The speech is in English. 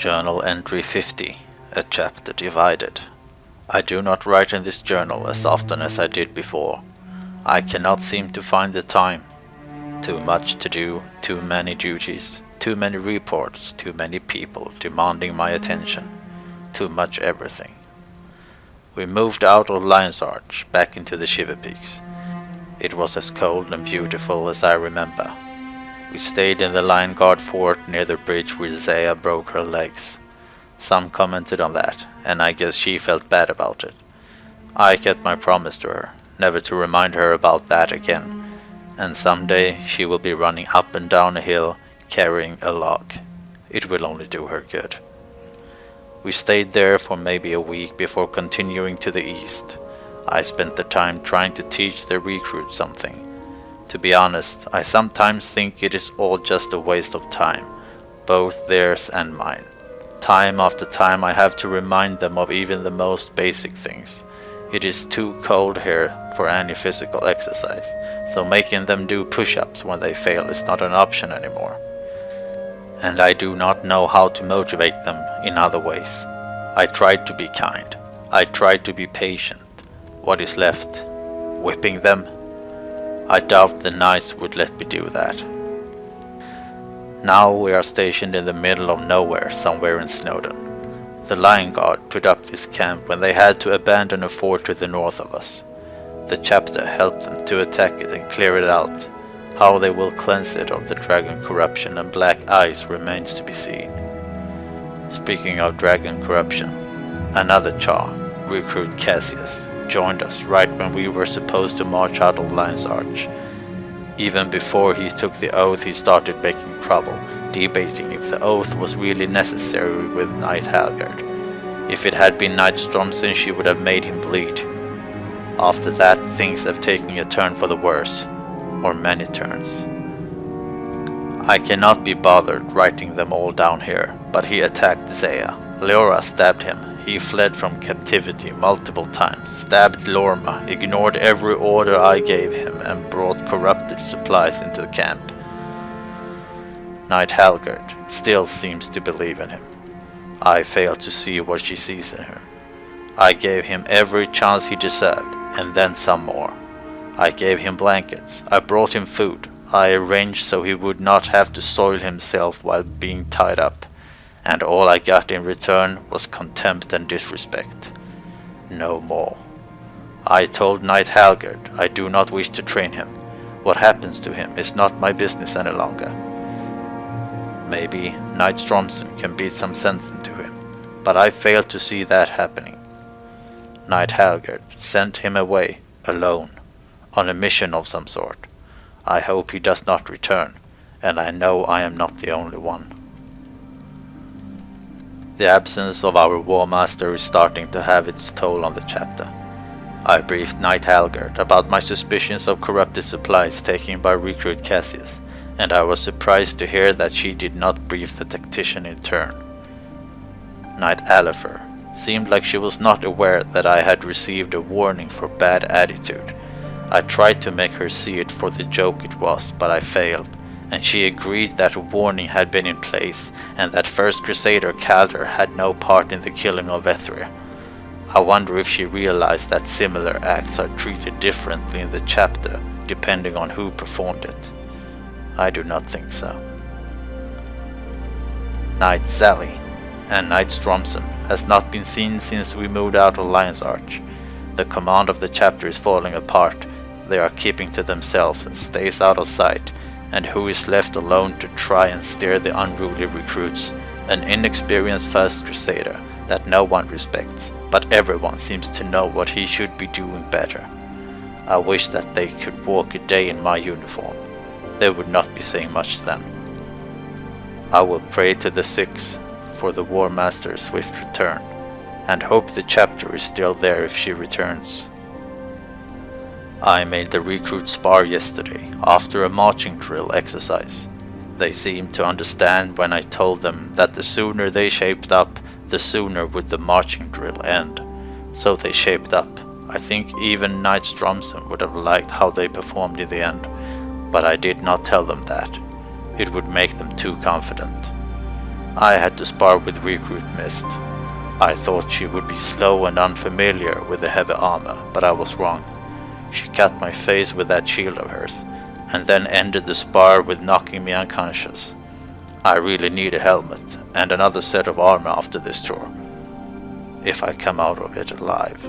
Journal Entry 50, a chapter divided. I do not write in this journal as often as I did before. I cannot seem to find the time. Too much to do, too many duties, too many reports, too many people demanding my attention, too much everything. We moved out of Lion's Arch, back into the Shiverpeaks. It was as cold and beautiful as I remember. We stayed in the Lion Guard fort near the bridge where Zaya broke her legs. Some commented on that, and I guess she felt bad about it. I kept my promise to her, never to remind her about that again, and someday she will be running up and down a hill carrying a log. It will only do her good. We stayed there for maybe a week before continuing to the east. I spent the time trying to teach the recruits something. To be honest, I sometimes think it is all just a waste of time, both theirs and mine. Time after time I have to remind them of even the most basic things. It is too cold here for any physical exercise, so making them do push-ups when they fail is not an option anymore. And I do not know how to motivate them in other ways. I tried to be kind. I tried to be patient. What is left? Whipping them? I doubt the knights would let me do that. Now we are stationed in the middle of nowhere, somewhere in Snowdon. The Lion Guard put up this camp when they had to abandon a fort to the north of us. The chapter helped them to attack it and clear it out. How they will cleanse it of the dragon corruption and black ice remains to be seen. Speaking of dragon corruption, another Cha, recruit Cassius, joined us right when we were supposed to march out of Lion's Arch. Even before he took the oath, he started making trouble, debating if the oath was really necessary with Knight Halgard. If it had been Knight Stromson, she would have made him bleed. After that, things have taken a turn for the worse, or many turns. I cannot be bothered writing them all down here, but he attacked Zaya. Leora stabbed him. He fled from captivity multiple times, stabbed Lorma, ignored every order I gave him, and brought corrupted supplies into the camp. Knight Halgard still seems to believe in him. I fail to see what she sees in him. I gave him every chance he deserved, and then some more. I gave him blankets, I brought him food, I arranged so he would not have to soil himself while being tied up. And all I got in return was contempt and disrespect. No more. I told Knight Halgard I do not wish to train him. What happens to him is not my business any longer. Maybe Knight Stromson can beat some sense into him, but I fail to see that happening. Knight Halgard sent him away, alone, on a mission of some sort. I hope he does not return, and I know I am not the only one. The absence of our Warmaster is starting to have its toll on the chapter. I briefed Knight Halgard about my suspicions of corrupted supplies taken by recruit Cassius, and I was surprised to hear that she did not brief the tactician in turn. Knight Alifer seemed like she was not aware that I had received a warning for bad attitude. I tried to make her see it for the joke it was, but I failed, and she agreed that a warning had been in place and that First Crusader Calder had no part in the killing of Ethria. I wonder if she realized that similar acts are treated differently in the chapter depending on who performed it. I do not think so. Knight Sally and Knight Stromson has not been seen since we moved out of Lion's Arch. The command of the chapter is falling apart. They are keeping to themselves and stays out of sight. And who is left alone to try and steer the unruly recruits? An inexperienced First Crusader that no one respects, but everyone seems to know what he should be doing better. I wish that they could walk a day in my uniform. They would not be saying much then. I will pray to the Six for the Warmaster's swift return, and hope the chapter is still there if she returns. I made the recruits spar yesterday, after a marching drill exercise. They seemed to understand when I told them that the sooner they shaped up, the sooner would the marching drill end. So they shaped up. I think even Knight Stromson would have liked how they performed in the end, but I did not tell them that. It would make them too confident. I had to spar with Recruit Mist. I thought she would be slow and unfamiliar with the heavy armor, but I was wrong. She cut my face with that shield of hers, and then ended the spar with knocking me unconscious. I really need a helmet and another set of armor after this tour, if I come out of it alive.